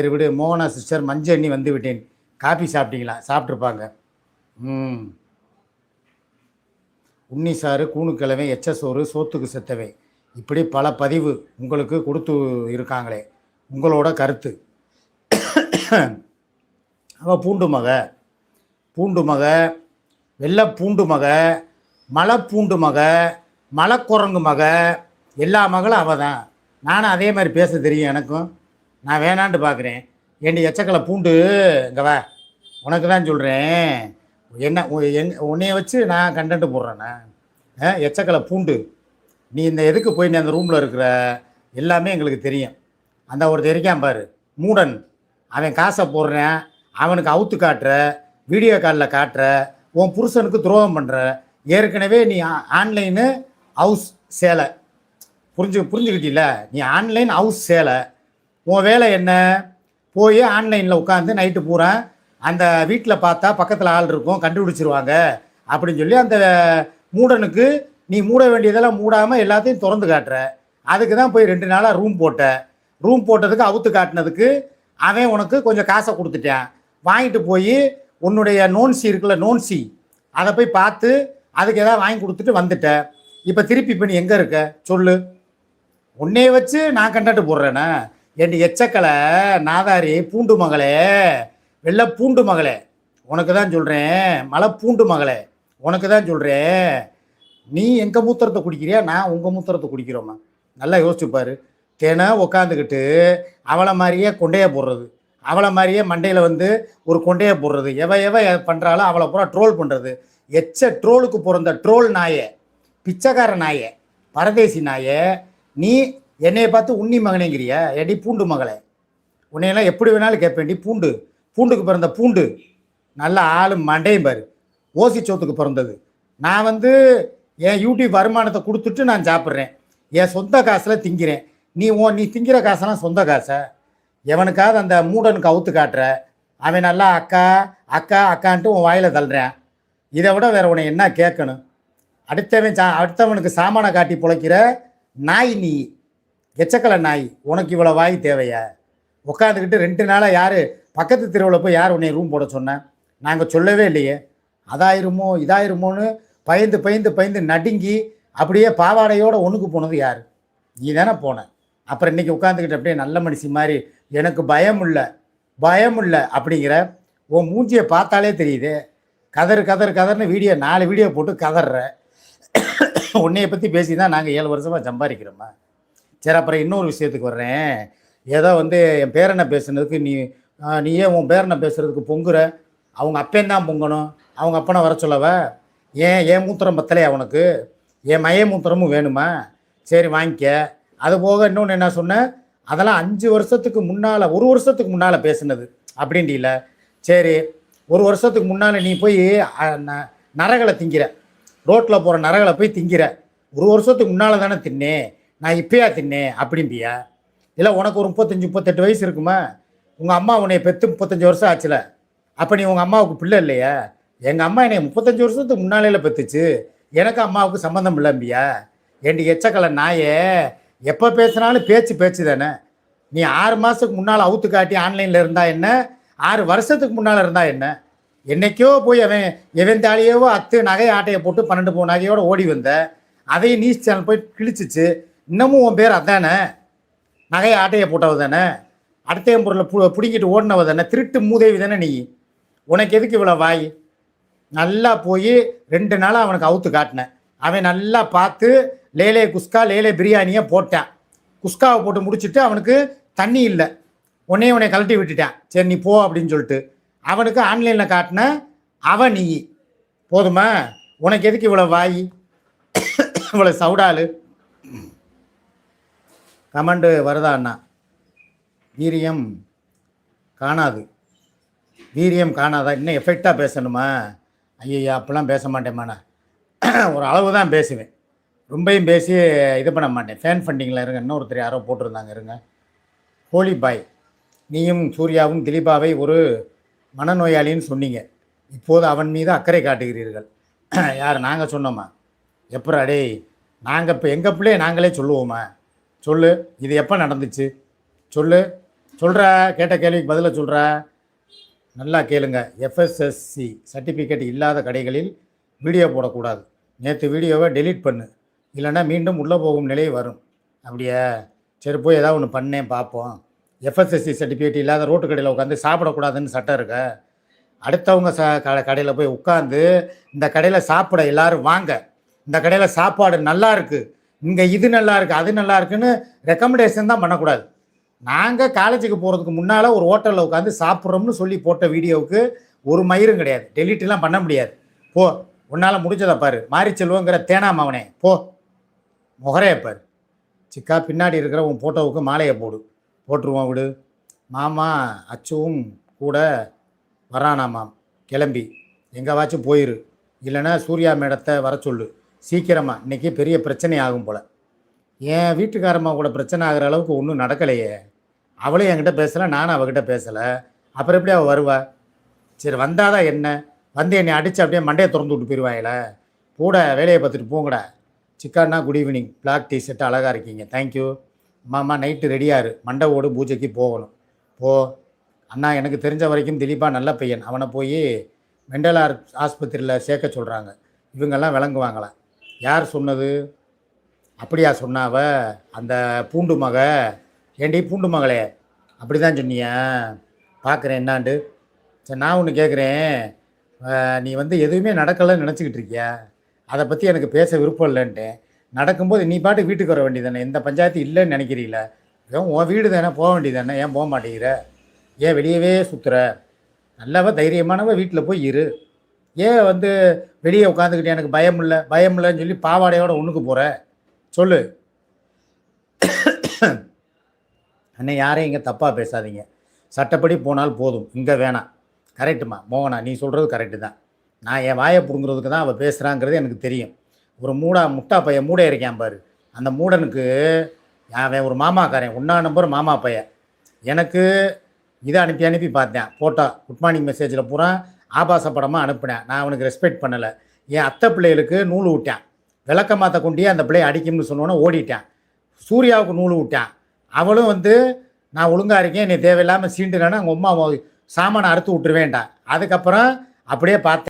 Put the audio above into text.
சரி விடு. மோகனா சிஸ்டர் மஞ்சள் எண்ணி வந்து விட்டேன். காபி சாப்பிட்டீங்களா? சாப்பிட்ருப்பாங்க. உன்னி சாறு, கூணுக்கிழமை, எச்சசோறு, சோத்துக்கு செத்தவை, இப்படி பல பதிவு உங்களுக்கு கொடுத்து இருக்காங்களே, உங்களோட கருத்து. அவள் பூண்டு மக, வெள்ளை பூண்டு மக, மலை பூண்டு மக, மலைக்குரங்கு மக, எல்லா மகளும் அவள் தான். நானும் அதே மாதிரி பேச தெரியும் எனக்கும். நான் வேணான்ட்டு பார்க்குறேன். ஏண்டி எச்சக்கலை பூண்டு இங்கே வா, உனக்கு தான் சொல்கிறேன். என்ன உன்னைய வச்சு நான் கண்டென்ட்டு போடுறேண்ணா? எச்சக்கலை பூண்டு, நீ இந்த எதுக்கு போய் நீ அந்த ரூமில் இருக்கிற எல்லாமே எங்களுக்கு தெரியும். அந்த ஒருத்தர் இருக்கான் பாரு, மூடன், அவன் காசை போடுறேன், அவனுக்கு அவுத்து காட்டுற, வீடியோ காலில் காட்டுற, உன் புருஷனுக்கு துரோகம் பண்ணுற. ஏற்கனவே நீ ஆன்லைனு ஹவுஸ் சேலை, புரிஞ்சுக்கிட்டீல? நீ ஆன்லைன் ஹவுஸ் சேலை. உன் வேலை என்ன? போய் ஆன்லைனில் உட்காந்து நைட்டு பூரா அந்த வீட்டில் பார்த்தா பக்கத்தில் ஆள் இருக்கும், கண்டுபிடிச்சிருவாங்க அப்படின்னு சொல்லி அந்த மூடனுக்கு நீ மூட வேண்டியதெல்லாம் மூடாமல் எல்லாத்தையும் திறந்து காட்டுற. அதுக்கு தான் போய் 2 நாளாக ரூம் போட்டதுக்கு அவுத்து காட்டினதுக்கு அவன் உனக்கு கொஞ்சம் காசை கொடுத்துட்டான். வாங்கிட்டு போய் உன்னுடைய நோன்சி இருக்குல்ல, நோன்சி, அதை போய் பார்த்து அதுக்கு எதாவது வாங்கி கொடுத்துட்டு வந்துட்ட. இப்போ திருப்பி இப்போ நீ எங்கே இருக்க சொல்லு? உன்னைய வச்சு நான் கண்டென்ட் போடுறேன்னா? என் எச்சக்கலை நாதாரி பூண்டு மகளே, வெள்ளை பூண்டு மகளே, உனக்கு தான் சொல்கிறேன். மலை பூண்டு மகளே, உனக்கு தான் சொல்கிறேன். நீ எங்கள் மூத்திரத்தை குடிக்கிறியா, நான் உங்கள் மூத்திரத்தை குடிக்கிறோமா? நல்லா யோசிச்சுப்பார். தினம் உட்காந்துக்கிட்டு அவளை மாதிரியே கொண்டையை போடுறது, அவளை மாதிரியே மண்டையில் வந்து ஒரு கொண்டையை போடுறது, எவ பண்ணுறாலும் அவளை பூரா ட்ரோல் பண்ணுறது. எச்ச ட்ரோலுக்கு பிறந்த ட்ரோல் நாயே, பிச்சைக்கார நாயே, பரதேசி நாயே, நீ என்னையை பார்த்து உன்னி மகனேங்கிறிய? எடி பூண்டு மகளே, உன்னையெல்லாம் எப்படி வேணாலும் கேட்பேன்டி. பூண்டுக்கு பிறந்த பூண்டு, நல்ல ஆளு மண்டையும் பாரு, ஓசி சோத்துக்கு பிறந்தது. நான் வந்து என் யூடியூப் வருமானத்தை கொடுத்துட்டு நான் சாப்பிட்றேன், என் சொந்த காசில் திங்கிறேன். நீ திங்கிற காசெல்லாம் சொந்த காசை எவனுக்காவது அந்த மூடனுக்கு அவுத்து காட்டுற. அவன் நல்லா அக்கா அக்கா அக்கான்ட்டு உன் வாயில் தள்ளுறேன். இதை விட வேறு உன்னை என்ன கேட்கணும்? அடுத்தவனுக்கு சாமானை காட்டி பிழைக்கிற நாய் நீ, எச்சக்கலை நாய். உனக்கு இவ்வளோ வாய் தேவையா? உட்காந்துக்கிட்டு 2 நாளாக யார் பக்கத்து தெருவில் போய் யார் உன்னை ரூம் போட சொன்னேன்? நாங்கள் சொல்லவே இல்லையே. அதாயிருமோ இதாயிருமோன்னு பயந்து நடுங்கி அப்படியே பாவாடையோடு ஒன்றுக்கு போனது யார்? நீ தானே போன. அப்புறம் இன்றைக்கி உட்காந்துக்கிட்டு அப்படியே நல்ல மனுஷி மாதிரி எனக்கு பயம் இல்லை அப்படிங்கிற உன் மூஞ்சியை பார்த்தாலே தெரியுது. கதர்னு 4 வீடியோ போட்டு கதற. உன்னையை பற்றி பேசி தான் நாங்கள் 7 வருஷமாக சம்பாதிக்கிறோமா? சரி, அப்புறம் இன்னொரு விஷயத்துக்கு வர்றேன். ஏதோ வந்து என் பேரனை பேசுனதுக்கு நீயே உன் பேரனை பேசுகிறதுக்கு பொங்குற. அவங்க அப்பேந்தான் பொங்கணும், அவங்க அப்பனை வர சொல்லவ? ஏன் மூத்திரம் பத்தலையா உனக்கு? என் மய மூத்திரமும் வேணுமா? சரி வாங்கிக்க. அது போக இன்னொன்று என்ன சொன்னேன், அதெல்லாம் 5 வருஷத்துக்கு முன்னால், 1 வருஷத்துக்கு முன்னால் பேசுனது அப்படின்ட்டு இல்லை. சரி, 1 வருஷத்துக்கு முன்னால் நீ போய் நரகளை திங்கிற, ரோட்டில் போகிற நரகளை போய் திங்கிற. 1 வருஷத்துக்கு முன்னால் தானே தின்னேன், நான் இப்போயா தின்னேன் அப்படிம்பியா? இல்லை உனக்கு ஒரு 35-38 வயசு இருக்குமா? உங்கள் அம்மா உன்னை பெற்று 35 வருஷம் ஆச்சுல, அப்போ நீ உங்கள் அம்மாவுக்கு பிள்ளை இல்லையா? எங்கள் அம்மா என்னை 35 வருஷத்துக்கு முன்னாலேயே பெற்றுச்சு, எனக்கு அம்மாவுக்கு சம்மந்தம் இல்லைம்பியா? ஏண்டி எச்சக்கலை நாயே, எப்போ பேசுனாலும் பேச்சு தானே. நீ 6 மாதத்துக்கு முன்னால் அவுத்து காட்டி ஆன்லைனில் இருந்தா என்ன, 6 வருஷத்துக்கு முன்னால் இருந்தா என்ன? என்னைக்கோ போய் எவன் தாலியவோ நகை ஆட்டையை போட்டு 12 பவுன் நகையோடு ஓடி வந்த, அதையும் நியூஸ் சேனல் போய் கிழிச்சிச்சு. இன்னமும் உன் பேர் அதானே, நகை ஆட்டையை போட்டவ தானே, அடுத்த பொருளை பிடிங்கிட்டு ஓடினவ தானே, திருட்டு மூதேவி தானே நீ. உனக்கு எதுக்கு இவ்வளோ வாய்? நல்லா போய் 2 நாளாக அவனுக்கு அவுத்து காட்டினேன். அவன் நல்லா பார்த்து லேலே குஸ்கா லேலே பிரியாணியை போட்டான். குஸ்காவை போட்டு முடிச்சுட்டு அவனுக்கு தண்ணி இல்லை, உன்னை கழட்டி விட்டுட்டான். சரி நீ போ அப்படின்னு சொல்லிட்டு அவனுக்கு ஆன்லைனில் காட்டின அவன் நீ. போதுமா? உனக்கு எதுக்கு இவ்வளோ வாய், இவ்வளோ சவுடாலு? கமெண்டு வருதா அண்ணா? வீரியம் காணாதா? இன்னும் எஃபெக்டாக பேசணுமா? ஐயா அப்போல்லாம் பேச மாட்டேம்மாண்ணா, ஒரு அளவு தான் பேசுவேன், ரொம்பையும் பேசி இது பண்ண மாட்டேன். ஃபேன் ஃபண்டிங்கில் இருங்க. இன்னொருத்தர் யாரோ போட்டிருந்தாங்க, இருங்க. ஹோலி பாய், நீயும் சூர்யாவும் திலீபாவை ஒரு மனநோயாளின்னு சொன்னீங்க, இப்போது அவன் மீது அக்கறை காட்டுகிறீர்கள். யார்? நாங்கள் சொன்னோமா? எப்போ அடே, நாங்கள் இப்போ எங்கள் பிள்ளைய நாங்களே சொல்லுவோமா? சொல்லு, இது எப்போ நடந்துச்சு? சொல்கிற கேட்ட கேள்விக்கு பதிலை சொல்கிற. நல்லா கேளுங்க. எஃப்எஸ்எஸ்சி சர்டிஃபிகேட் இல்லாத கடைகளில் வீடியோ போடக்கூடாது. நேற்று வீடியோவை டெலீட் பண்ணு, இல்லைன்னா மீண்டும் உள்ளே போகும் நிலை வரும். அப்படியே சரி, போய் ஏதாவது ஒன்று பண்ணேன் பார்ப்போம். எஃப்எஸ்எஸ்சி சர்டிஃபிகேட் இல்லாத ரோட்டு கடையில் உட்காந்து சாப்பிடக்கூடாதுன்னு சட்டம் இருக்க. அடுத்தவங்க கடையில் போய் உட்காந்து இந்த கடையில் சாப்பிட எல்லோரும் வாங்க, இந்த கடையில் சாப்பாடு நல்லா இருக்குது, இங்கே இது நல்லா இருக்குது, அது நல்லா இருக்குன்னு ரெக்கமெண்டேஷன் தான் பண்ணக்கூடாது. நாங்கள் காலேஜுக்கு போகிறதுக்கு முன்னால் ஒரு ஹோட்டலில் உட்காந்து சாப்பிட்றோம்னு சொல்லி போட்ட வீடியோவுக்கு ஒரு மயிரும் கிடையாது. டெலிட்டெலாம் பண்ண முடியாது. போ, உன்னால் முடிஞ்சதை பாரு. மாறி செல்வங்கிற தேனாம் அவனே, போ முகரையை பாரு. சிக்கா பின்னாடி இருக்கிற உன் ஃபோட்டோவுக்கு மாலையை போட்டுருவோம் விடு. மாமா அச்சுவும் கூட வரானாமாம், கிளம்பி எங்கேவாச்சும் போயிரு, இல்லைன்னா சூர்யா மேடத்தை வர சொல்லு சீக்கிரமாக. இன்றைக்கி பெரிய பிரச்சனை ஆகும் போல். என் வீட்டுக்காரம்மா கூட பிரச்சனை ஆகிற அளவுக்கு ஒன்றும் நடக்கலையே. அவளும் என்கிட்ட பேசலை, நானும் அவகிட்ட பேசலை. அப்புறம் எப்படி அவள் வருவா? சரி, வந்தாதான் என்ன? வந்து என்னை அடித்து அப்படியே மண்டையை திறந்து விட்டு போயிடுவாங்களே. கூட வேலையை பார்த்துட்டு போங்கடா. சிக்கான்னா குட் ஈவினிங், பிளாக் டிஷர்ட்டு அழகாக இருக்கீங்க, தேங்க்யூ. அம்மா நைட்டு ரெடியாரு, மண்டை ஓடு பூஜைக்கு போகணும். போ அண்ணா. எனக்கு தெரிஞ்ச வரைக்கும் திலீப்பா நல்ல பையன். அவனை போய் மெண்டல் ஆஸ்பத்திரியில் சேர்க்க சொல்கிறாங்க. இவங்கெல்லாம் விளங்குவாங்களா? யார் சொன்னது? அப்படியா சொன்னாவ? அந்த பூண்டு மக. ஏண்டி பூண்டு மகளே, அப்படி தான் சொன்னியா? பார்க்குறேன் என்னாண்டு. சரி, நான் ஒன்று கேட்குறேன். நீ எதுவுமே நடக்கலைன்னு நினச்சிக்கிட்டு இருக்கியா? அதை பற்றி எனக்கு பேச விருப்பம் இல்லைன்ட்டேன். நடக்கும்போது நீ பாட்டு வீட்டுக்கு வர வேண்டியதானே? எந்த பஞ்சாயத்து இல்லைன்னு நினைக்கிறீங்கள? ஏன் உன் வீடு தானே, போக வேண்டியதானே? ஏன் போக மாட்டேங்கிற? ஏன் வெளியவே சுற்றுற? நல்லவ தைரியமானவ வீட்டில் போய் இரு. ஏன் வெளியே உட்காந்துக்கிட்டு எனக்கு பயம் இல்லைன்னு சொல்லி பாவாடையோட ஒன்றுக்கு போகிற? சொல்லு. அண்ணே, யாரையும் இங்கே தப்பாக பேசாதீங்க. சட்டப்படி போனால் போதும், இங்கே வேணாம். கரெக்டுமா மோகனா, நீ சொல்கிறது கரெக்டு தான். நான் என் வாயை பிடுங்குறதுக்கு தான் அவள் பேசுகிறாங்கிறது எனக்கு தெரியும். ஒரு முட்டா பையன் மூடை இருக்கான் பாரு, அந்த மூடனுக்கு அவன் ஒரு மாமாக்காரன், ஒன்றா நம்பர் மாமா பையன். எனக்கு இதை அனுப்பி பார்த்தேன். போட்டோ குட் மார்னிங் மெசேஜில் பூரா ஆபாச படமாக அனுப்பினேன். நான் அவனுக்கு ரெஸ்பெக்ட் பண்ணலை. என் அத்தை பிள்ளைகளுக்கு நூல் விட்டேன். விளக்க மாற்ற கொண்டே அந்த பிள்ளையை அடிக்கும்னு சொன்னோன்னே ஓடிட்டேன். சூர்யாவுக்கு நூல் விட்டேன். அவளும் நான் ஒழுங்காக இருக்கேன், நீ தேவையில்லாமல் சீண்டுனானே அவங்க அம்மா சாமானை அறுத்து விட்டுருவேன்டா. அதுக்கப்புறம் அப்படியே பார்த்தேன்.